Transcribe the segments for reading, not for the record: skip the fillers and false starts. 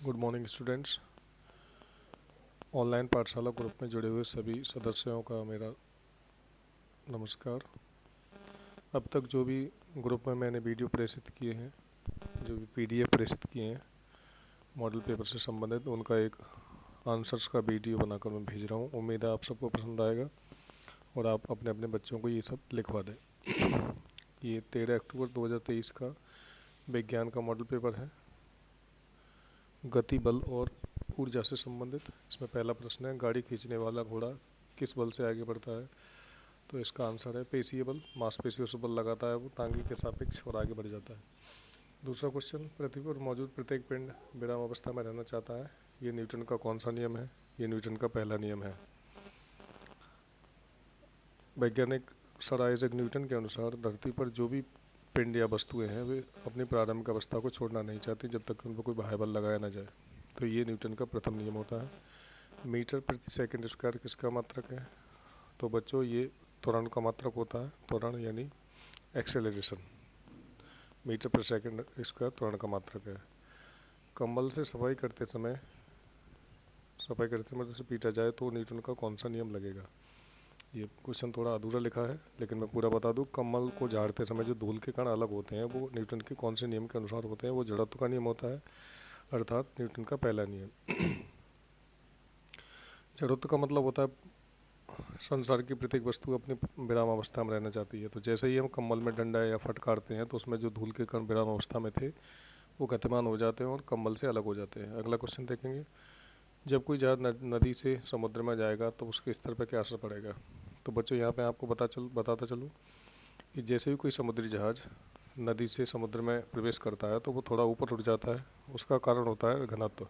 Good morning students. Online पाठशाला group में जुड़े हुए सभी सदस्यों का मेरा नमस्कार। अब तक जो भी ग्रुप में मैंने वीडियो प्रेषित किए हैं, जो भी पीडीएफ प्रेषित किए हैं मॉडल पेपर से संबंधित, उनका एक आंसर्स का वीडियो बनाकर मैं भेज रहा हूँ। उम्मीद है आप सबको पसंद आएगा और आप अपने अपने बच्चों को ये सब लिखवा दें। ये 13 अक्टूबर 2023 का विज्ञान का मॉडल पेपर है, गति, बल और ऊर्जा से संबंधित। इसमें पहला प्रश्न है, गाड़ी खींचने वाला घोड़ा किस बल से आगे बढ़ता है? तो इसका आंसर है पेशीय बल। मांसपेशियों से बल लगाता है वो टांगे के सापेक्ष और आगे बढ़ जाता है। दूसरा क्वेश्चन, पृथ्वी पर मौजूद प्रत्येक पिंड विराम अवस्था में रहना चाहता है। ये न्यूटन का कौन सा नियम है? ये न्यूटन का पहला नियम है। वैज्ञानिक सर आइजैक न्यूटन के अनुसार धरती पर जो भी पिंड या वस्तुएं हैं वे अपनी प्रारंभिक अवस्था को छोड़ना नहीं चाहती जब तक उन पर कोई बाह्य बल लगाया ना जाए। तो ये न्यूटन का प्रथम नियम होता है। मीटर प्रति सेकंड स्क्वायर किसका मात्रक है? तो बच्चों ये त्वरण का मात्रक होता है। त्वरण यानी एक्सेलरेशन। मीटर प्रति सेकंड स्क्वायर त्वरण का मात्रक है। कंबल से सफाई करते समय जैसे पीटा जाए तो न्यूटन का कौन सा नियम लगेगा? ये क्वेश्चन थोड़ा अधूरा लिखा है लेकिन मैं पूरा बता दूं। कम्बल को झाड़ते समय जो धूल के कण अलग होते हैं वो न्यूटन के कौन से नियम के अनुसार होते हैं? वो जड़त्व का नियम होता है, अर्थात न्यूटन का पहला नियम। जड़त्व का मतलब होता है संसार की प्रत्येक वस्तु अपनी विराम अवस्था में रहना चाहती है। तो जैसे ही हम कम्बल में डंडा या फटकारते हैं तो उसमें जो धूल के कण विराम अवस्था में थे वो गतिमान हो जाते हैं और कम्बल से अलग हो जाते हैं। अगला क्वेश्चन देखेंगे, जब कोई जहाज नदी से समुद्र में जाएगा तो उसके स्तर पर क्या असर पड़ेगा? तो बच्चों यहाँ पे आपको बताता चलूँ कि जैसे ही कोई समुद्री जहाज नदी से समुद्र में प्रवेश करता है तो वो थोड़ा ऊपर उठ जाता है। उसका कारण होता है घनत्व।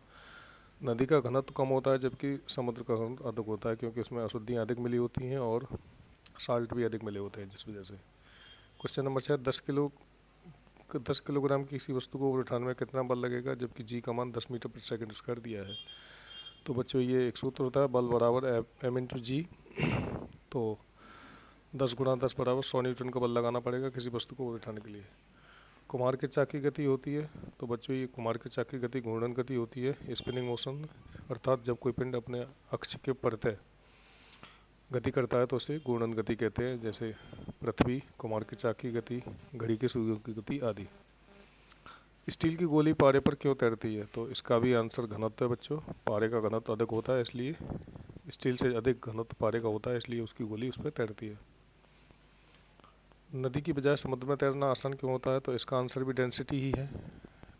नदी का घनत्व कम होता है जबकि समुद्र का घनत्व अधिक होता है, क्योंकि उसमें अशुद्धियाँ अधिक मिली होती हैं और साल्ट भी अधिक मिले होते हैं, जिस वजह से। क्वेश्चन नंबर 6, 10 किलोग्राम की किसी वस्तु को उठाने में कितना बल लगेगा जबकि जी का मान 10 मीटर प्रति सेकंड स्क्वायर दिया है? तो बच्चों ये एक सूत्र होता है, बल बराबर एम इंटू जी। तो 10 गुणा 10 बराबर 100 न्यूटन का बल लगाना पड़ेगा किसी वस्तु को उठाने के लिए। कुमार के चाक की गति होती है, तो बच्चों ये कुमार के चाक की गति घूर्णन गति होती है, स्पिनिंग मोशन। अर्थात जब कोई पिंड अपने अक्ष के प्रत्यय गति करता है तो उसे घूर्णन गति कहते हैं, जैसे पृथ्वी, कुमार के चाक की गति, घड़ी के सुइयों की गति आदि। स्टील की गोली पारे पर क्यों तैरती है? तो इसका भी आंसर घनत्व है बच्चों। पारे का घनत्व अधिक होता है, इसलिए स्टील से अधिक घनत्व पारे का होता है, इसलिए उसकी गोली उस पर तैरती है। नदी की बजाय समुद्र में तैरना आसान क्यों होता है? तो इसका आंसर भी डेंसिटी ही है।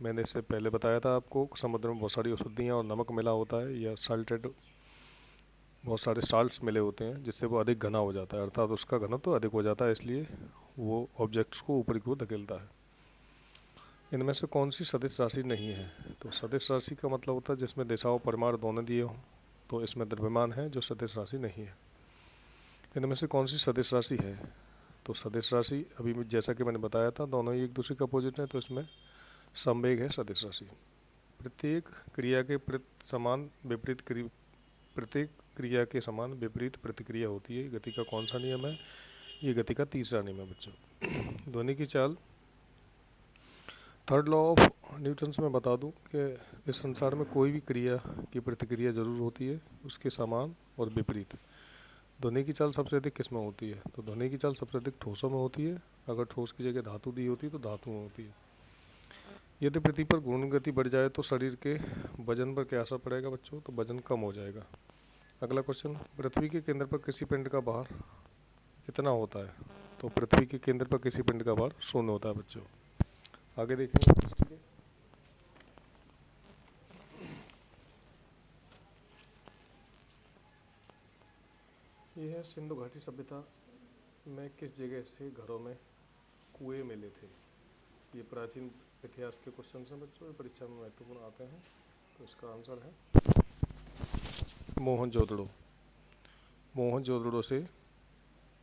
मैंने इससे पहले बताया था आपको, समुद्र में बहुत सारी अशुद्धियाँ और नमक मिला होता है या साल्टेड, बहुत सारे साल्ट्स मिले होते हैं जिससे वो अधिक घना हो जाता है, अर्थात उसका घनत्व तो अधिक हो जाता है, इसलिए वो ऑब्जेक्ट्स को ऊपर की ओर धकेलता है। इनमें से कौन सी सदिश राशि नहीं है? तो सदिश राशि का मतलब होता है जिसमें दिशा और परिमाण दोनों दिए हों, तो इसमें द्रव्यमान है जो सदिश राशि नहीं है। इनमें से कौन सी सदिश राशि है? तो सदिश राशि अभी जैसा कि मैंने बताया था दोनों ही एक दूसरे का अपोजिट है, तो इसमें समवेग है सदिश राशि। प्रत्येक क्रिया के प्रत्येक क्रिया के समान विपरीत प्रतिक्रिया होती है। गति का कौन सा नियम है? ये गति का तीसरा नियम है बच्चों। ध्वनि की चाल, थर्ड लॉ ऑफ न्यूटन से मैं बता दूं कि इस संसार में कोई भी क्रिया की प्रतिक्रिया जरूर होती है, उसके समान और विपरीत। ध्वनि की चाल सबसे अधिक किस में होती है? तो ध्वनि की चाल सबसे अधिक ठोसों में होती है। अगर ठोस की जगह धातु दी होती है तो धातु में होती है। यदि पृथ्वी पर घूर्णन गति बढ़ जाए तो शरीर के वजन पर क्या असर पड़ेगा बच्चों? तो वजन कम हो जाएगा। अगला क्वेश्चन, पृथ्वी के केंद्र पर किसी पिंड का भार कितना होता है? तो पृथ्वी के केंद्र पर किसी पिंड का भार 0 होता है बच्चों। आगे देखेंगे। ये है, सिंधु घाटी सभ्यता में किस जगह से घरों में कुएं मिले थे? ये प्राचीन इतिहास के क्वेश्चन हैं बच्चों, ये परीक्षा में महत्वपूर्ण आते हैं। तो इसका आंसर है मोहनजोदड़ो। मोहनजोदड़ो से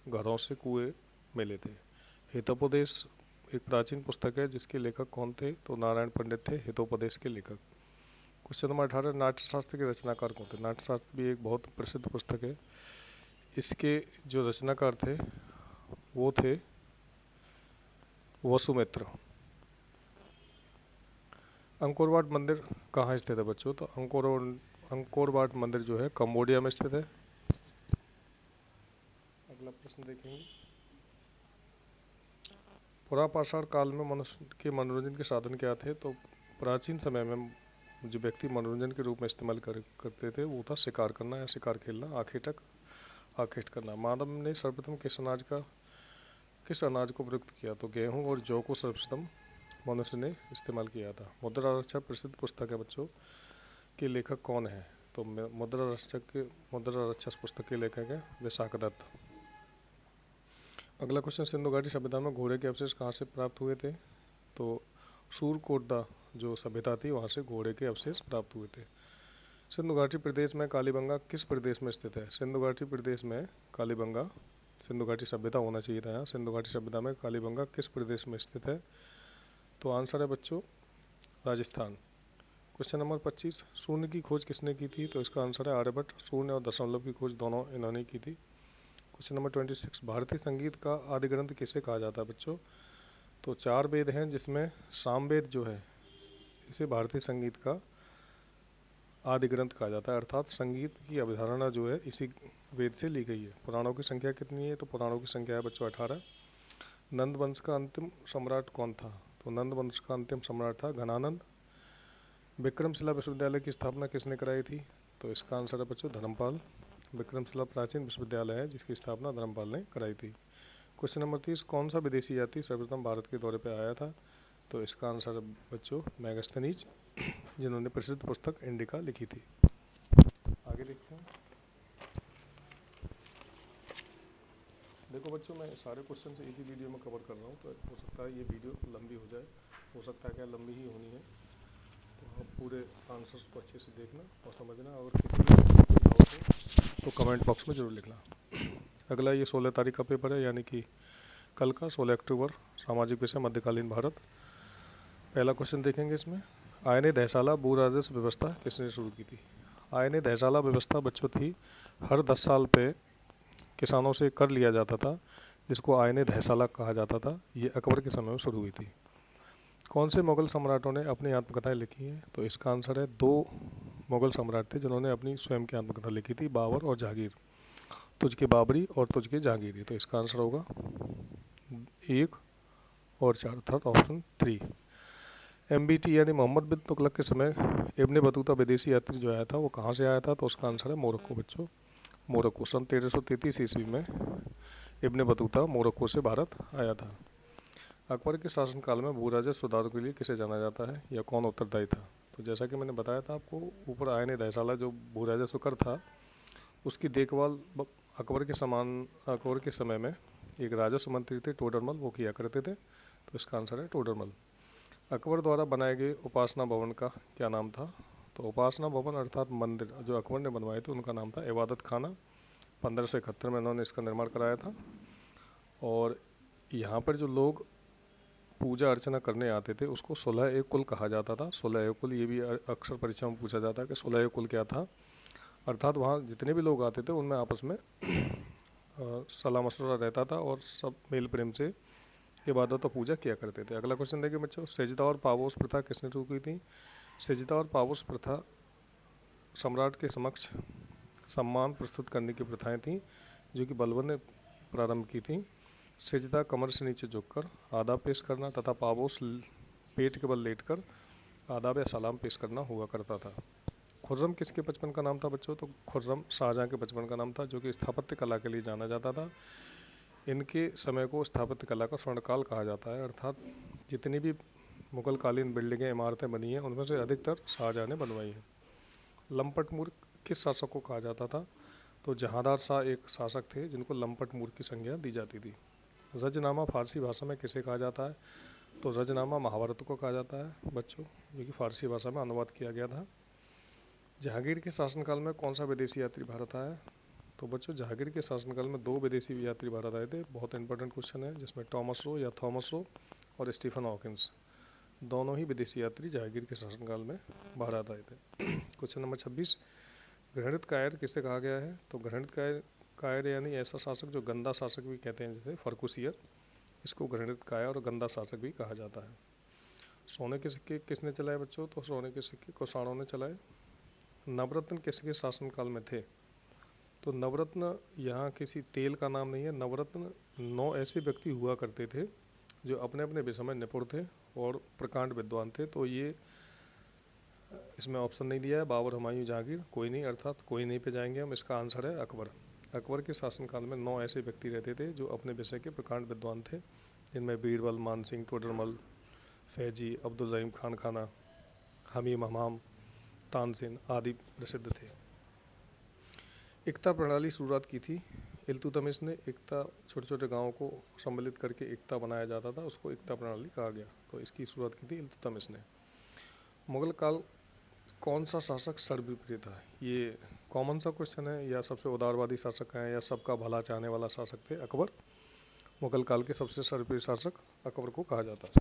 घरों से कुएं मिले थे। हितोपदेश एक प्राचीन पुस्तक है जिसके लेखक कौन थे? तो नारायण पंडित थे हितोपदेश के लेखक। क्वेश्चन नंबर 18, नाट्यशास्त्र के रचनाकार कौन थे? नाट्यशास्त्र भी एक बहुत प्रसिद्ध पुस्तक है। इसके जो रचनाकार थे वो थे वसुमित्र। अंकोर वाट मंदिर कहाँ स्थित है बच्चों? तो अंकोर वाट मंदिर जो है कंबोडिया में स्थित है। अगला प्रश्न देखेंगे, पुरापाषाण काल में मनुष्य के मनोरंजन के साधन क्या थे? तो प्राचीन समय में जो व्यक्ति मनोरंजन के रूप में इस्तेमाल करते थे वो था शिकार करना या शिकार खेलना, आखेट करना। मानव ने सर्वप्रथम किस अनाज को प्रयुक्त किया? तो गेहूं और जौ को सर्वप्रथम मनुष्य ने इस्तेमाल किया था। मुद्रा रक्षा प्रसिद्ध पुस्तक है बच्चों, के लेखक कौन है? तो मुद्रा रक्षा पुस्तक के लेखक है विशाखदत्त। अगला क्वेश्चन, सिंधु घाटी सभ्यता में घोड़े के अवशेष कहाँ से प्राप्त हुए थे? तो सूरकोटदा जो सभ्यता थी वहाँ से घोड़े के अवशेष प्राप्त हुए थे। सिंधु घाटी प्रदेश में कालीबंगा किस प्रदेश में स्थित है? सिंधु घाटी प्रदेश में कालीबंगा, सिंधु घाटी सभ्यता होना चाहिए था यहाँ। सिंधु घाटी सभ्यता में कालीबंगा किस प्रदेश में स्थित है? तो आंसर है बच्चों राजस्थान। क्वेश्चन नंबर 25, शून्य की खोज किसने की थी? तो इसका आंसर है आर्यभट्ट। शून्य और दशमलव की खोज दोनों इन्होंने की थी। क्वेश्चन नंबर 26, भारतीय संगीत का आदि ग्रंथ किसे कहा जाता है बच्चों? तो 4 वेद हैं जिसमें सामवेद जो है इसे भारतीय संगीत का आदि ग्रंथ कहा जाता है, अर्थात संगीत की अवधारणा जो है इसी वेद से ली गई है। पुराणों की संख्या कितनी है? तो पुराणों की संख्या है बच्चों 18। नंद वंश का अंतिम सम्राट कौन था? तो नंद वंश का अंतिम सम्राट था घनानंद। विक्रमशिला विश्वविद्यालय की स्थापना किसने कराई थी? तो इसका आंसर है बच्चों धर्मपाल। विक्रमशिला प्राचीन विश्वविद्यालय है जिसकी स्थापना धर्मपाल ने कराई थी। क्वेश्चन नंबर 30, कौन सा विदेशी यात्री सर्वप्रथम भारत के दौरे पर आया था? तो इसका आंसर है बच्चों मैगस्थनीज, जिन्होंने प्रसिद्ध पुस्तक इंडिका लिखी थी। आगे देखते हैं। देखो बच्चों, मैं सारे क्वेश्चन एक ही वीडियो में कवर कर रहा हूँ, तो हो सकता है ये वीडियो लंबी हो जाए, हो सकता है क्या लंबी ही होनी है। तो आप पूरे आंसर्स को अच्छे से देखना और समझना। अगर किसी भी तो कमेंट बॉक्स में ज़रूर लिखना। अगला ये 16 तारीख का पेपर है, यानी कि कल का 16 अक्टूबर, सामाजिक विषय मध्यकालीन भारत। पहला क्वेश्चन देखेंगे इसमें, आयने दहशाला भू राजस्व व्यवस्था किसने शुरू की थी? आयने दहशाला व्यवस्था बच्चों थी, हर 10 साल पे किसानों से कर लिया जाता था, जिसको आयने दहशाला कहा जाता था। ये अकबर के समय में शुरू हुई थी। कौन से मुग़ल सम्राटों ने अपनी आत्मकथाएं लिखी हैं? तो इसका आंसर है 2 मुग़ल सम्राट थे जिन्होंने अपनी स्वयं की आत्मकथा लिखी थी, बाबर और जहांगीर। तुझके बाबरी और तुझके जहांगीरी। तो इसका आंसर होगा 1 और 4, अर्थात ऑप्शन 3। MBT यानी मोहम्मद बिन तुगलक के समय इब्ने बतूता विदेशी यात्री जो आया था वो कहाँ से आया था? तो उसका आंसर है मोरक्को बच्चों, मोरक्को। सन 1333 ईस्वी में इब्ने बतूता मोरक्को से भारत आया था। अकबर के शासनकाल में भू राजस्व सुधारों के लिए किसे जाना जाता है या कौन उत्तरदायी था? तो जैसा कि मैंने बताया था आपको ऊपर, आयने दहशाला जो भू राजस्व कर था उसकी देखभाल अकबर के समय में एक राजस्व मंत्री थे टोडरमल, वो किया करते थे। तो इसका आंसर है टोडरमल। अकबर द्वारा बनाए गए उपासना भवन का क्या नाम था? तो उपासना भवन अर्थात मंदिर जो अकबर ने बनवाए थे उनका नाम था इबादत खाना। 1571 में उन्होंने इसका निर्माण कराया था। और यहाँ पर जो लोग पूजा अर्चना करने आते थे उसको 16 कुल कहा जाता था। 16 कुल, ये भी अक्सर परीक्षा में पूछा जाता है कि 16 कुल क्या था। अर्थात वहाँ जितने भी लोग आते थे उनमें आपस में सलाह मशवरा रहता था और सब मेल प्रेम से इबादत और पूजा किया करते थे। अगला क्वेश्चन देखिए बच्चों, सेजदा और पावोस प्रथा किसने शुरू की थी? सेजदा और पावोस प्रथा सम्राट के समक्ष सम्मान प्रस्तुत करने की प्रथाएं थीं जो कि बलबन ने प्रारंभ की थी। सेजदा कमर से नीचे झुककर आदाब पेश करना तथा पावोस पेट के बल लेटकर आदाब या सलाम पेश करना हुआ करता था। खुर्रम किसके बचपन का नाम था बच्चों? तो खुर्रम शाहजहाँ के बचपन का नाम था, जो कि स्थापत्य कला के लिए जाना जाता था। इनके समय को स्थापत्य कला का स्वर्णकाल कहा जाता है, अर्थात जितनी भी मुगल कालीन बिल्डिंगें इमारतें बनी हैं उनमें से अधिकतर शाहजहाँ ने बनवाई हैं। लंपट मूर्ख किस शासक को कहा जाता था? तो जहांदार शाह एक शासक थे जिनको लंपट मूर्ख की संज्ञा दी जाती थी। रजनामा फारसी भाषा में किसे कहा जाता है? तो रजनामा महाभारत को कहा जाता है बच्चों, जो कि फारसी भाषा में अनुवाद किया गया था। जहांगीर के शासनकाल में कौन सा विदेशी यात्री भारत आया? तो बच्चों जहांगीर के शासनकाल में 2 विदेशी यात्री भारत आए थे। बहुत इंपॉर्टेंट क्वेश्चन है, जिसमें थॉमस रो और स्टीफन हॉकिंस, दोनों ही विदेशी यात्री जहांगीर के शासनकाल में भारत आए थे। क्वेश्चन नंबर 26, घृणित कायर किसे कहा गया है? तो घृणित कायर यानी ऐसा शासक जो गंदा शासक भी कहते हैं, जैसे फर्कुसियर, इसको घृणित कायर और गंदा शासक भी कहा जाता है। सोने के सिक्के किसने चलाए बच्चों? तो सोने के सिक्के कुषाणों ने चलाए। नवरत्न किसके शासनकाल में थे? तो नवरत्न यहाँ किसी तेल का नाम नहीं है। नवरत्न 9 ऐसे व्यक्ति हुआ करते थे जो अपने अपने विषय में निपुण थे और प्रकांड विद्वान थे। तो ये इसमें ऑप्शन नहीं दिया है, बाबर, हुमायूं, जहांगीर, कोई नहीं, अर्थात कोई नहीं पे जाएंगे हम। इसका आंसर है अकबर। अकबर के शासनकाल में 9 ऐसे व्यक्ति रहते थे जो अपने विषय के प्रकांड विद्वान थे, जिनमें बीरबल, मानसिंह, टोडरमल, फैजी, अब्दुल रहीम खान खाना, हमीम हमाम, तानसेन आदि प्रसिद्ध थे। एकता प्रणाली शुरुआत की थी इल्तुतमिश ने। एकता, छोटे छोटे गांवों को सम्मिलित करके एकता बनाया जाता था, उसको एकता प्रणाली कहा गया। तो इसकी शुरुआत की थी इल्तुतमिश ने। मुगल काल कौन सा शासक सर्वप्रिय था? ये कॉमन सा क्वेश्चन है। या सबसे उदारवादी शासक हैं या सबका भला चाहने वाला शासक थे? अकबर। मुगल काल के सबसे सर्वप्रिय शासक अकबर को कहा जाता है।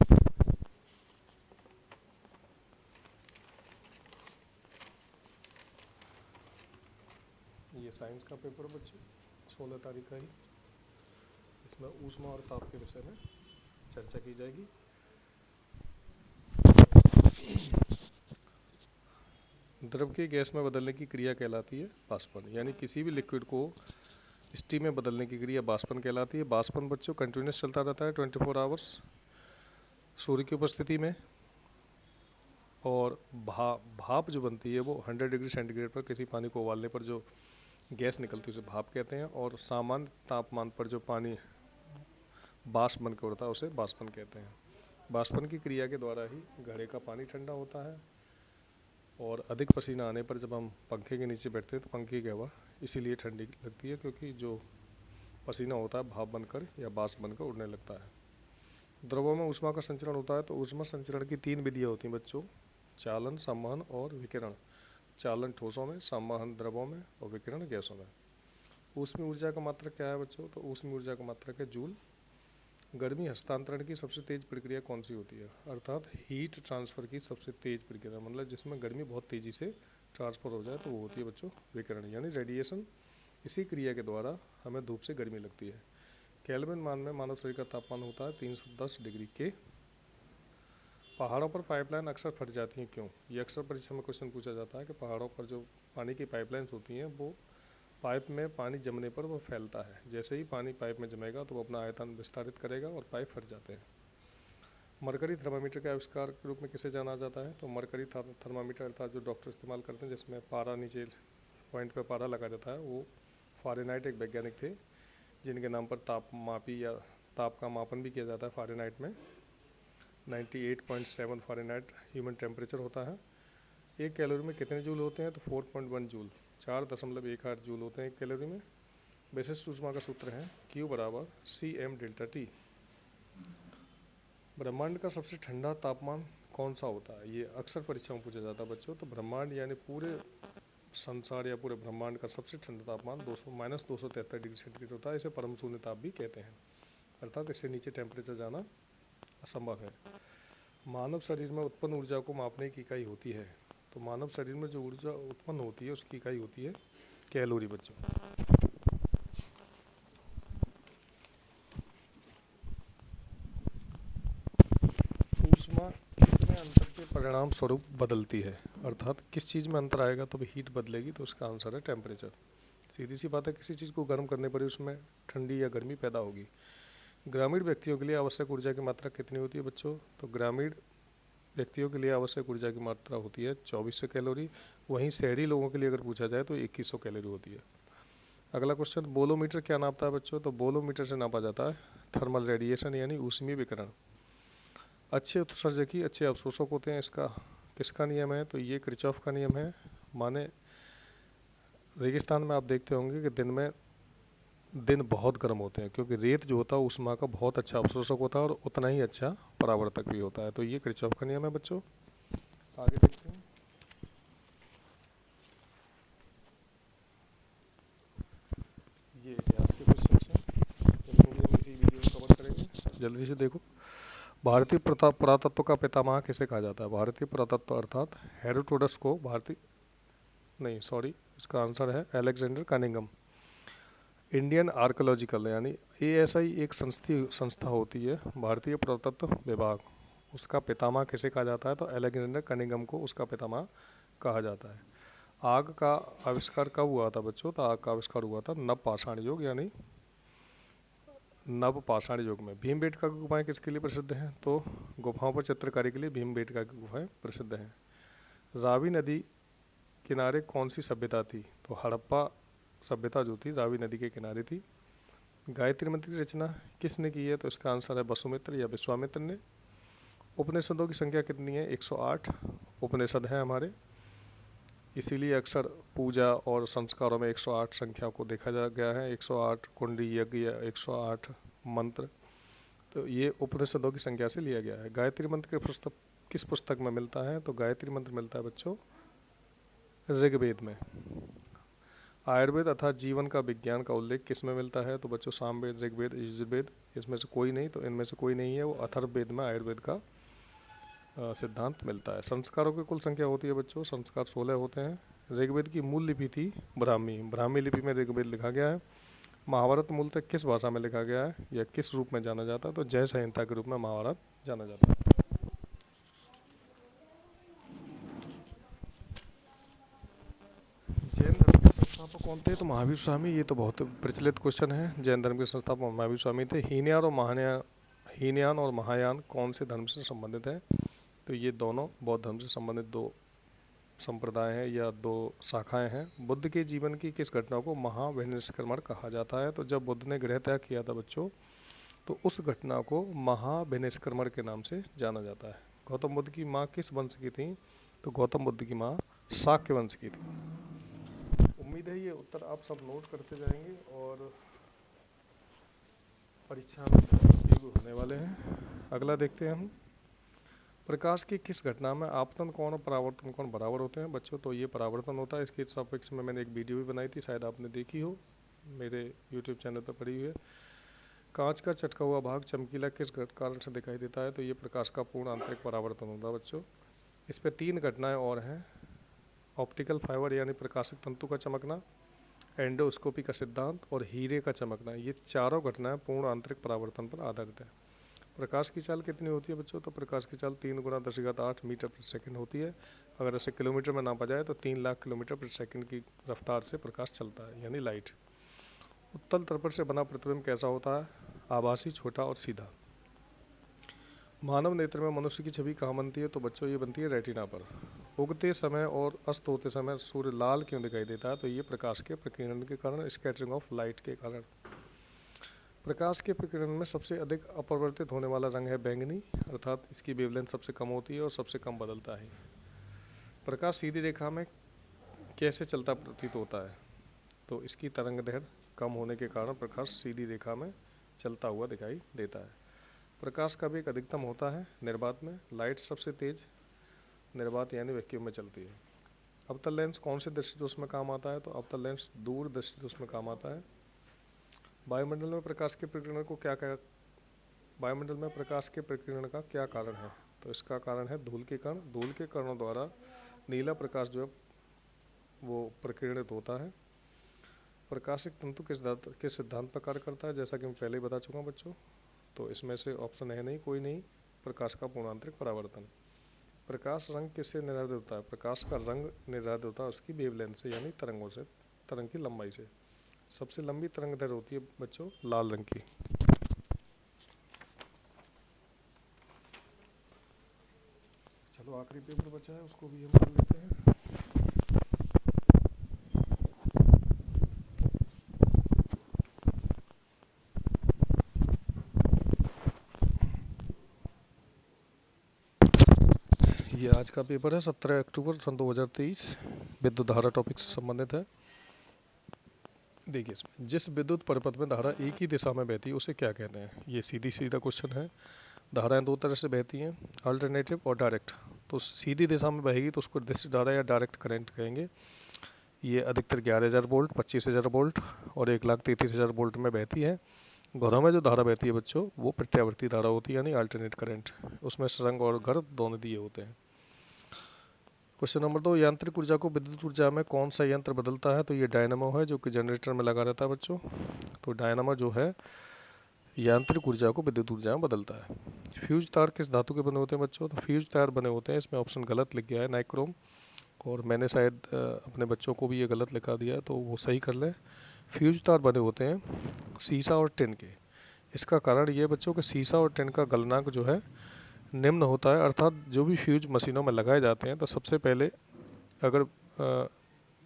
ये साइंस का पेपर बच्चों 16 तारीख का ही। इसमें ऊष्मा और ताप के विषय में चर्चा की जाएगी। द्रव के गैस में बदलने की क्रिया कहलाती है बाष्पन। यानी किसी भी लिक्विड को स्टीम में बदलने की क्रिया बाष्पन कहलाती है। बाष्पन बच्चों कंटिन्यूस चलता रहता है 24 आवर्स सूर्य की उपस्थिति में। और भाप जो बनती है वो 100 डिग्री सेंटीग्रेड पर किसी पानी को उबालने पर जो गैस निकलती है उसे भाप कहते हैं। और सामान्य तापमान पर जो पानी बाष्प बनकर उड़ता है उसे बाष्पन कहते हैं। बाष्पन की क्रिया के द्वारा ही घड़े का पानी ठंडा होता है। और अधिक पसीना आने पर जब हम पंखे के नीचे बैठते हैं तो पंखे की हवा इसीलिए ठंडी लगती है, क्योंकि जो पसीना होता है भाप बनकर या बाष्प बनकर उड़ने लगता है। द्रवों में ऊष्मा का संचरण होता है। तो ऊष्मा संचरण की 3 विधियाँ होती हैं बच्चों: चालन, संवहन और विकिरण। चालन ठोसों में, संवहन द्रवों में और विकिरण गैसों में। ऊष्मीय ऊर्जा का मात्रक क्या है बच्चों? तो ऊष्मीय ऊर्जा का मात्रक है जूल। गर्मी हस्तांतरण की सबसे तेज प्रक्रिया कौन सी होती है? अर्थात हीट ट्रांसफ़र की सबसे तेज प्रक्रिया, मतलब जिसमें गर्मी बहुत तेज़ी से ट्रांसफ़र हो जाए, तो वो होती है बच्चों विकिरण यानी रेडिएशन। इसी क्रिया के द्वारा हमें धूप से गर्मी लगती है। केल्विन मान में मानव शरीर का तापमान होता है 310 डिग्री के। पहाड़ों पर पाइपलाइन अक्सर फट जाती हैं, क्यों? ये अक्सर परीक्षा में क्वेश्चन पूछा जाता है कि पहाड़ों पर जो पानी की पाइपलाइंस होती हैं वो पाइप में पानी जमने पर वो फैलता है। जैसे ही पानी पाइप में जमेगा तो वो अपना आयतन विस्तारित करेगा और पाइप फट जाते हैं। मरकरी थर्मामीटर के आविष्कार के रूप में किसे जाना जाता है? तो मरकरी थर्मामीटर अर्थात जो डॉक्टर इस्तेमाल करते हैं जिसमें पारा नीचे पॉइंट पर पारा लगा जाता है, वो फ़ारेनहाइट एक वैज्ञानिक थे जिनके नाम पर ताप मापी या ताप का मापन भी किया जाता है फ़ारेनहाइट में। 98.7 फ़ारेनहाइट ह्यूमन टेम्परेचर होता है। एक कैलोरी में कितने जूल होते हैं? तो 4.1 जूल, 4.18 जूल होते हैं एक कैलोरी में। विशिष्ट ऊष्मा का सूत्र है Q बराबर CM डेल्टा T। ब्रह्मांड का सबसे ठंडा तापमान कौन सा होता है? ये अक्सर परीक्षा में पूछा जाता है बच्चों। तो ब्रह्मांड यानी पूरे संसार या पूरे ब्रह्मांड का सबसे ठंडा तापमान -273 डिग्री सेंटीग्रेड होता है। इसे परम शून्य ताप भी कहते हैं, अर्थात इससे नीचे टेम्परेचर जाना असंभव है। मानव शरीर में उत्पन्न ऊर्जा को मापने की इकाई होती है। तो मानव शरीर में जो ऊर्जा उत्पन्न होती है उसकी इकाई होती है कैलोरी बच्चों। ऊष्मा किसमें अंतर के परिणाम स्वरूप बदलती है? अर्थात किस चीज़ में अंतर आएगा तो भी हीट बदलेगी? तो उसका आंसर है टेम्परेचर। सीधी सी बात है, किसी चीज़ को गर्म करने पर ही उसमें ठंडी या गर्मी पैदा होगी। ग्रामीण व्यक्तियों के लिए आवश्यक ऊर्जा की मात्रा कितनी होती है बच्चों? तो ग्रामीण व्यक्तियों के लिए आवश्यक ऊर्जा की मात्रा होती है 2400 कैलोरी। वहीं शहरी लोगों के लिए अगर पूछा जाए तो 2100 कैलोरी होती है। अगला क्वेश्चन, बोलोमीटर क्या नापता है बच्चों? तो बोलोमीटर से नापा जाता है थर्मल रेडिएशन यानी ऊष्मीय विकिरण। अच्छे उत्सर्जकी अच्छे अवशोषक होते हैं, इसका किसका नियम है? तो ये किरचॉफ का नियम है। माने रेगिस्तान में आप देखते होंगे कि दिन बहुत गर्म होते हैं, क्योंकि रेत जो होता है ऊष्मा का बहुत अच्छा अवशोषक होता है और उतना ही अच्छा परावर्तक भी होता है। तो ये किरचॉफ का नियम है बच्चों। आगे देखते हैं। ये इतिहास के क्वेश्चन हैं, इनको भी हम इसी वीडियो में कवर करेंगे। जल्दी से देखो। भारतीय पुरातत्व का पितामह किसे कहा जाता है? भारतीय पुरातत्व अर्थात हेरोडोटस को इसका आंसर है अलेक्जेंडर कनिंघम। इंडियन आर्कोलॉजिकल यानी ASI एक संस्था होती है, भारतीय पुरातत्व विभाग, उसका पितामह किसे कहा जाता है? तो अलेक्जेंडर कनिंघम को उसका पितामह कहा जाता है। आग का आविष्कार कब हुआ था बच्चों? तो आग का आविष्कार हुआ था नवपाषाण युग यानी नवपाषाण युग में। भीमबेटका की गुफाएं किसके लिए प्रसिद्ध हैं? तो गुफाओं पर चित्रकारी के लिए भीमबेटका की गुफाएं प्रसिद्ध हैं। रावी नदी किनारे कौन सी सभ्यता थी? तो हड़प्पा सभ्यता जो थी रावी नदी के किनारे थी। गायत्री मंत्र की रचना किसने की है? तो इसका आंसर है वसुमित्र या विश्वामित्र ने। उपनिषदों की संख्या कितनी है? 108 उपनिषद हैं हमारे, इसीलिए अक्सर पूजा और संस्कारों में 108 संख्या को देखा जा गया है। 108 कुंडी यज्ञ, 108 मंत्र, तो ये उपनिषदों की संख्या से लिया गया है। गायत्री मंत्र के पुस्तक किस पुस्तक में मिलता है? तो गायत्री मंत्र मिलता है बच्चों ऋग्वेद में। आयुर्वेद अर्थात जीवन का विज्ञान का उल्लेख किस में मिलता है? तो बच्चों सामवेद, ऋग्वेद, यजुर्वेद, इसमें से कोई नहीं, तो इनमें से कोई नहीं है, वो अथर्ववेद में आयुर्वेद का सिद्धांत मिलता है। संस्कारों की कुल संख्या होती है बच्चों, संस्कार 16 होते हैं। ऋग्वेद की मूल लिपि थी ब्राह्मी, ब्राह्मी लिपि में ऋग्वेद लिखा गया है। महाभारत मूलतः किस भाषा में लिखा गया है या किस रूप में जाना जाता है? तो जय संहिता के रूप में महाभारत जाना जाता है। जैन धर्म के संस्थापक कौन थे? तो महावीर स्वामी। ये तो बहुत प्रचलित क्वेश्चन है। जैन धर्म के संस्थापक महावीर स्वामी थे। हीनयान और महायान कौन से धर्म से संबंधित है? तो ये दोनों बौद्ध धर्म से संबंधित दो संप्रदाय हैं या दो शाखाएं हैं। बुद्ध के जीवन की किस घटना को महाविनिष्क्रमण कहा जाता है? तो जब बुद्ध ने गृह त्याग किया था बच्चों, तो उस घटना को महाविनिष्क्रमण के नाम से जाना जाता है। गौतम बुद्ध की माँ किस वंश की थी? तो गौतम बुद्ध की माँ शाक्य वंश की थी। उम्मीद है ये उत्तर आप सब नोट करते जाएंगे और परीक्षा में उपयोगी होने वाले हैं। अगला देखते हैं हम। प्रकाश की किस घटना में आपतन कोण और परावर्तन कोण बराबर होते हैं? बच्चों तो ये परावर्तन होता है। इसके सापेक्ष में मैंने एक वीडियो भी बनाई थी, शायद आपने देखी हो, मेरे यूट्यूब चैनल पर पड़ी हुई है। कांच का चटका हुआ भाग चमकीला किस कारण से दिखाई देता है? तो ये प्रकाश का पूर्ण आंतरिक परावर्तन होता है बच्चों। इस पर 3 घटनाएं और हैं। ऑप्टिकल फाइबर यानी प्रकाशिक तंतु का चमकना, एंडोस्कोपी का सिद्धांत और हीरे का चमकना, ये चारों घटनाएं पूर्ण आंतरिक परावर्तन पर आधारित है। प्रकाश की चाल कितनी होती है बच्चों? तो प्रकाश की चाल 3 × 10⁸ मीटर प्रति सेकंड होती है। अगर इसे किलोमीटर में नापा जाए तो 3 लाख किलोमीटर प्रति सेकंड की रफ्तार से प्रकाश चलता है, यानी लाइट। उत्तल दर्पण से बना प्रतिबिंब कैसा होता है? आभासी, छोटा और सीधा। मानव नेत्र में मनुष्य की छवि कहाँ बनती है? तो बच्चों ये बनती है रेटिना पर। उगते समय और अस्त होते समय सूर्य लाल क्यों दिखाई देता है? तो ये प्रकाश के प्रकीर्णन के कारण, स्कैटरिंग ऑफ लाइट के कारण। प्रकाश के प्रकीर्णन में सबसे अधिक अपरिवर्तित होने वाला रंग है बैंगनी, अर्थात इसकी वेवलेंथ सबसे कम होती है और सबसे कम बदलता है। प्रकाश सीधी रेखा में कैसे चलता प्रतीत होता है? तो इसकी तरंग दैर्घ्य कम होने के कारण प्रकाश सीधी रेखा में चलता हुआ दिखाई देता है। प्रकाश का वेग अधिकतम होता है निर्वात में। लाइट सबसे तेज निर्वात यानी वैक्यूम में चलती है। अवतल लेंस कौन से दृष्टिदोष में काम आता है? तो अवतल लेंस दूर दृष्टिदोष में काम आता है। वायुमंडल में प्रकाश के प्रकीर्णन को वायुमंडल में प्रकाश के प्रकीर्णन का क्या कारण है? तो इसका कारण है धूल के कण। धूल के कणों द्वारा नीला प्रकाश जो है वो प्रकीर्णित होता है। प्रकाशिक तंतु किस सिद्धांत पर कार्य करता है? जैसा कि मैं पहले ही बता चुका हूँ बच्चों, तो इसमें से ऑप्शन है नहीं, कोई नहीं। प्रकाश का पूर्णांतरिक परावर्तन। प्रकाश रंग किससे निर्धारित होता है? प्रकाश का रंग निर्धारित होता है उसकी वेवलेंथ से, यानी तरंगों से, तरंग की लंबाई से। सबसे लंबी तरंग दैर्घ्य होती है बच्चों लाल रंग की। चलो आखिरी पेपर बचा है, उसको भी हम कर लेते हैं। ये आज का पेपर है 17 अक्टूबर सन 2023, विद्युत धारा टॉपिक से संबंधित है। देखिए इसमें, जिस विद्युत परिपथ में धारा एक ही दिशा में बहती है उसे क्या कहते हैं? ये सीधा क्वेश्चन है। धाराएं 2 तरह से बहती हैं, अल्टरनेटिव और डायरेक्ट। तो सीधी दिशा में बहेगी तो उसको दिशा धारा या डायरेक्ट करंट कहेंगे। ये अधिकतर 11,000 वोल्ट, 25,000 वोल्ट और 1,33,000 वोल्ट में बहती है। घरों में जो धारा बहती है बच्चों वो प्रत्यावर्ती धारा होती है, यानी अल्टरनेट करंट। उसमें सुरंग और घर दोनों दिए होते हैं। क्वेश्चन नंबर 2, यांत्रिक ऊर्जा को विद्युत ऊर्जा में कौन सा यंत्र बदलता है? तो ये डायनामो है, जो कि जनरेटर में लगा रहता है बच्चों। तो डायनामो जो है यांत्रिक ऊर्जा को विद्युत ऊर्जा में बदलता है। फ्यूज तार किस धातु के बने होते हैं बच्चों? तो फ्यूज तार बने होते हैं, इसमें ऑप्शन गलत लिख गया है नाइक्रोम, और मैंने शायद अपने बच्चों को भी ये गलत लिखा दिया है, तो वो सही कर लें। फ्यूज तार बने होते हैं सीसा और टिन के। इसका कारण ये बच्चों के सीसा और टिन का गलनांक जो है निम्न होता है, अर्थात जो भी फ्यूज मशीनों में लगाए जाते हैं तो सबसे पहले अगर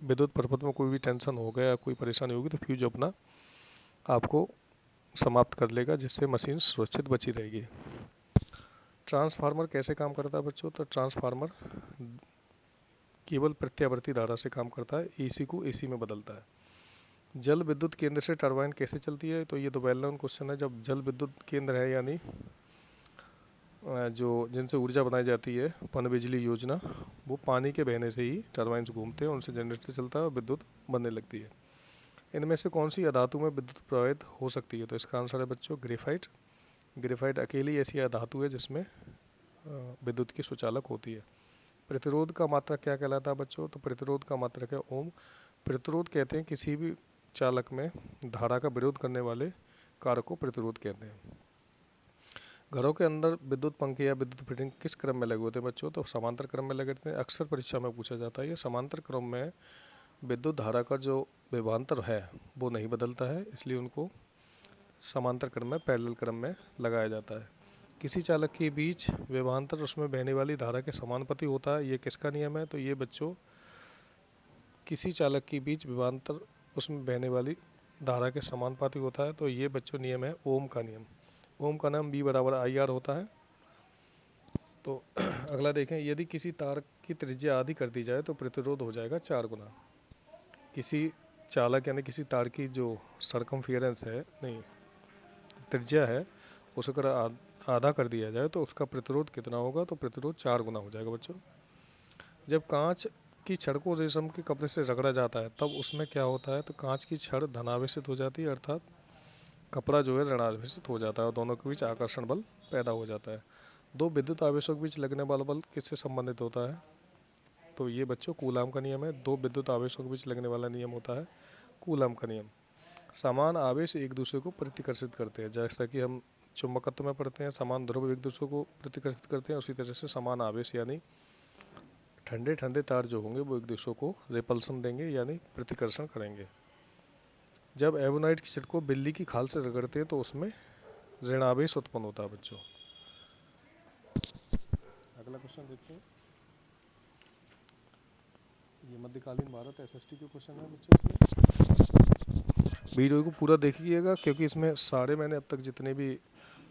विद्युत प्रपथ में कोई भी टेंशन हो गया, कोई परेशानी होगी, तो फ्यूज अपना आपको समाप्त कर लेगा, जिससे मशीन सुरक्षित बची रहेगी। ट्रांसफार्मर कैसे काम करता है बच्चों? तो ट्रांसफार्मर केवल प्रत्यावर्ती धारा से काम करता है, एसी को एसी में बदलता है। जल विद्युत केंद्र से टरबाइन कैसे चलती है? तो ये तो वेल नोन क्वेश्चन है। जब जल विद्युत केंद्र है, यानी जो जिनसे ऊर्जा बनाई जाती है, पनबिजली योजना, वो पानी के बहने से ही टरबाइन्स घूमते हैं, उनसे जनरेटर चलता है और विद्युत बनने लगती है। इनमें से कौन सी अधातु में विद्युत प्रवाहित हो सकती है? तो इसका आंसर है बच्चों ग्रेफाइट। ग्रेफाइट अकेली ऐसी अधातु है जिसमें विद्युत की सुचालक होती है। प्रतिरोध का मात्रक क्या कहलाता है बच्चों? तो प्रतिरोध का मात्रक है ओम। प्रतिरोध कहते हैं किसी भी चालक में धारा का विरोध करने वाले कारक को प्रतिरोध कहते हैं। घरों के अंदर विद्युत पंखे या विद्युत फिटिंग किस क्रम में लगे होते हैं बच्चों? तो समांतर क्रम में लगे होते हैं। अक्सर परीक्षा में पूछा जाता है। ये समांतर क्रम में विद्युत धारा का जो विभवांतर है वो नहीं बदलता है, इसलिए उनको समांतर क्रम में, पैरेलल क्रम में लगाया जाता है। किसी चालक के बीच विभवांतर उसमें बहने वाली धारा के समानुपाती होता है, ये किसका नियम है? तो ये बच्चों किसी चालक के बीच विभवांतर उसमें बहने वाली धारा के समानुपाती होता है, तो ये बच्चों नियम है ओम का नियम। ओम का नाम B=IR होता है। तो अगला देखें, यदि किसी तार की त्रिज्या आधी कर दी जाए तो प्रतिरोध हो जाएगा 4 गुना। किसी चालक यानी किसी तार की जो सरकमफियरेंस है, नहीं त्रिज्या है, उसे अगर आधा कर दिया जाए तो उसका प्रतिरोध कितना होगा? तो प्रतिरोध 4 गुना हो जाएगा बच्चों। जब कांच की छड़ को रेशम के कपड़े से रगड़ा जाता है तब उसमें क्या होता है? तो कांच की छड़ धनावेशित हो जाती है, अर्थात कपड़ा जो है ऋणावेशित हो जाता है और दोनों के बीच आकर्षण बल पैदा हो जाता है। दो विद्युत आवेशों के बीच लगने वाला बल किससे संबंधित होता है? तो ये बच्चों कूलाम का नियम है। दो विद्युत आवेशों के बीच लगने वाला नियम होता है कूलाम का नियम। समान आवेश एक दूसरे को प्रतिकर्षित करते हैं, जैसा कि हम चुंबकत्व में पढ़ते हैं, समान ध्रुव एक दूसरे को प्रतिकर्षित करते हैं, उसी तरह से समान आवेश यानी ठंडे ठंडे तार जो होंगे वो एक दूसरे को रिपल्सन देंगे, यानी प्रतिकर्षण करेंगे। जब एवोनाइट की छिड़क को बिल्ली की खाल से रगड़ते हैं तो उसमें ऋणावेश उत्पन्न होता है बच्चों। अगला क्वेश्चन देखते हैं। ये मध्यकालीन भारत एसएसटी के क्वेश्चन है बच्चों। इसमें वीडियो को पूरा देखिएगा, क्योंकि इसमें सारे मैंने अब तक जितने भी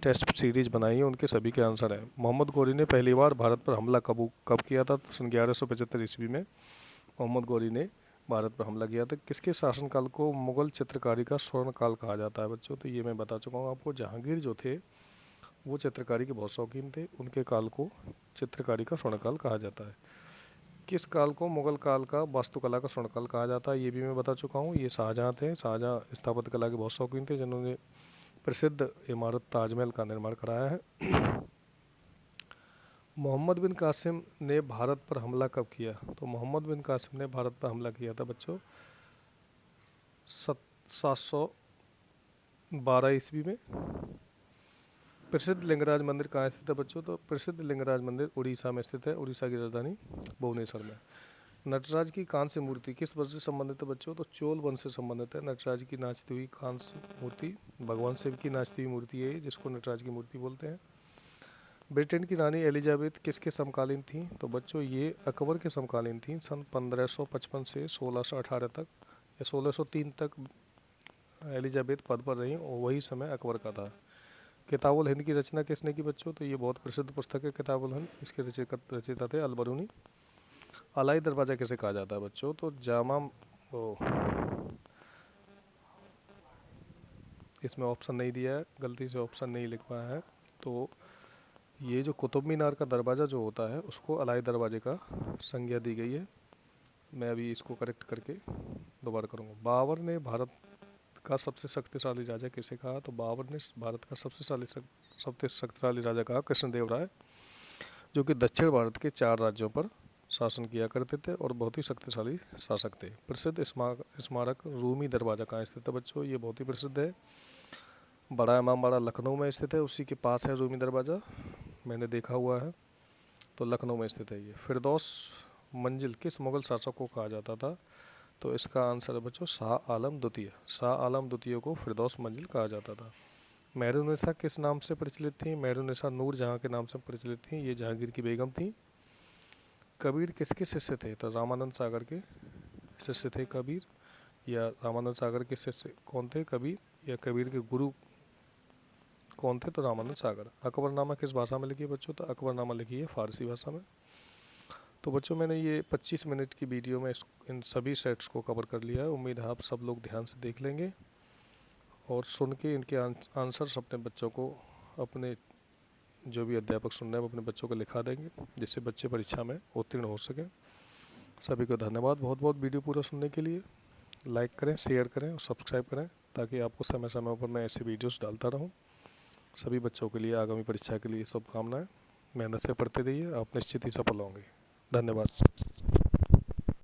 टेस्ट सीरीज बनाई है उनके सभी के आंसर हैं। मोहम्मद गौरी ने पहली बार भारत पर हमला कब किया था? तो सन 1175 ईस्वी में मोहम्मद गौरी ने भारत पर हमला किया था। किसके शासनकाल को मुगल चित्रकारी का स्वर्ण काल कहा जाता है बच्चों? तो ये मैं बता चुका हूँ आपको। जहांगीर जो थे वो चित्रकारी के बहुत शौकीन थे, उनके काल को चित्रकारी का स्वर्ण काल कहा जाता है। किस काल को मुगल काल का वास्तुकला का स्वर्ण काल कहा जाता है? ये भी मैं बता चुका हूँ। ये शाहजहाँ थे। शाहजहाँ स्थापत्य कला के बहुत शौकीन थे, जिन्होंने प्रसिद्ध इमारत ताजमहल का निर्माण कराया है। मोहम्मद बिन कासिम ने भारत पर हमला कब किया? तो मोहम्मद बिन कासिम ने भारत पर हमला किया था बच्चों 712 ईस्वी में। प्रसिद्ध लिंगराज मंदिर कहाँ स्थित है बच्चों? तो प्रसिद्ध लिंगराज मंदिर उड़ीसा में स्थित है, उड़ीसा की राजधानी भुवनेश्वर में। नटराज की कांस्य मूर्ति किस वंश से संबंधित है बच्चों? तो चोल वंश से संबंधित है। नटराज की नाचती हुई कांस्य मूर्ति भगवान शिव की नाचती हुई मूर्ति है, जिसको नटराज की मूर्ति बोलते हैं। ब्रिटेन की रानी एलिजाबेथ किसके समकालीन थी? तो बच्चों ये अकबर के समकालीन थी। सन 1555 से 1618 तक या 1603 तक एलिजाबेथ पद पर रही, और वही समय अकबर का था। किताबुल हिंद की रचना किसने की बच्चों? तो ये बहुत प्रसिद्ध पुस्तक है किताबुल हिंद। इसके रचयिता थे अलबरूनी। अलाई दरवाज़ा किसे कहा जाता है बच्चों? तो जामा इसमें ऑप्शन नहीं दिया है, गलती से ऑप्शन नहीं लिख पाया है। तो ये जो कुतुब मीनार का दरवाज़ा जो होता है उसको अलाई दरवाजे का संज्ञा दी गई है। मैं अभी इसको करेक्ट करके दोबारा करूँगा। बाबर ने भारत का सबसे शक्तिशाली राजा किसे कहा? तो बाबर ने भारत का सबसे शक्तिशाली राजा कहा कृष्णदेव राय, जो कि दक्षिण भारत के 4 राज्यों पर शासन किया करते थे और बहुत ही शक्तिशाली शासक थे। प्रसिद्ध स्मारक रूमी दरवाज़ा कहाँ स्थित है बच्चों? ये बहुत ही प्रसिद्ध है, बड़ा इमामबाड़ा लखनऊ में स्थित है, उसी के पास है रूमी दरवाज़ा, मैंने देखा हुआ है। तो लखनऊ में स्थित है ये। फिरदौस मंजिल किस मुग़ल शासक को कहा जाता था? तो इसका आंसर है बच्चों शाह आलम द्वितीय। शाह आलम द्वितीय को फिरदौस मंजिल कहा जाता था। मेहरुन्निसा किस नाम से प्रचलित थी? मेहरुन्निसा नूर जहाँ के नाम से प्रचलित थी, ये जहांगीर की बेगम थी। कबीर किसके शिष्य थे? तो रामानंद सागर के शिष्य थे कबीर। या रामानंद सागर के शिष्य कौन थे? कबीर। या कबीर के गुरु कौन थे? तो रामानंद सागर। अकबरनामा किस भाषा में लिखी है बच्चों? तो अकबरनामा लिखी है फ़ारसी भाषा में। तो बच्चों मैंने ये 25 मिनट की वीडियो में इन सभी सेट्स को कवर कर लिया है। उम्मीद है आप सब लोग ध्यान से देख लेंगे और सुन के इनके आंसर्स अपने बच्चों को, अपने जो भी अध्यापक सुन रहे हैं वो अपने बच्चों को लिखा देंगे, जिससे बच्चे परीक्षा में उत्तीर्ण हो सकें। सभी को धन्यवाद बहुत बहुत वीडियो पूरा सुनने के लिए। लाइक करें, शेयर करें और सब्सक्राइब करें, ताकि आपको समय समय पर मैं ऐसे वीडियोस डालता रहूं। सभी बच्चों के लिए आगामी परीक्षा के लिए शुभकामनाएं। मेहनत से पढ़ते रहिए, आप निश्चित ही सफल होंगे। धन्यवाद।